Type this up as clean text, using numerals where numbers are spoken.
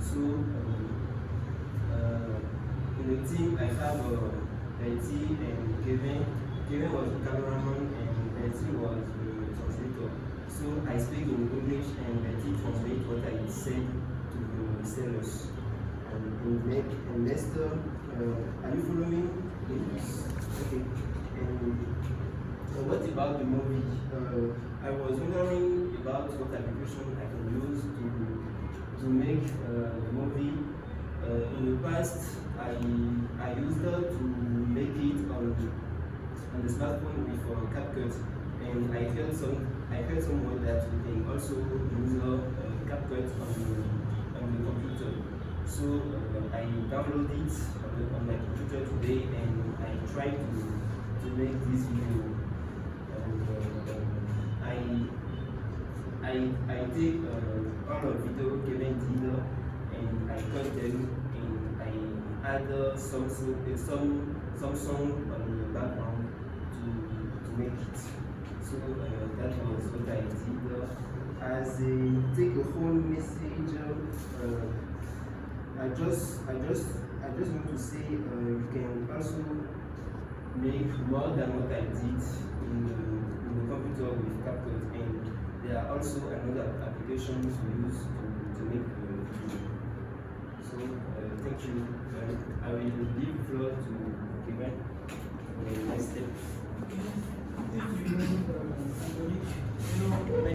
So in the team I have Betty and Kevin. Kevin was the cameraman and Betty was the translator. So I speak in English and Betty translate what I said to the sellers. And Lester, are you following? Yes. Okay. And what about the movie? I was wondering about what application I can use to make the movie. In the past, I used it to make it on the smartphone with CapCut, and I heard somewhere that we can also use CapCut on the computer. So I downloaded it on my computer today, and I tried to make this video. I take all of video given dinner and I cut them and I add some song on the background to make it. So that was what I did. As a take a whole message, I just want to say you can also make more than what I did in the computer with CapCut, and there are also another applications to use to make the video. So thank you. I will leave the floor to Kevin for the next step. Thank you, Alberic.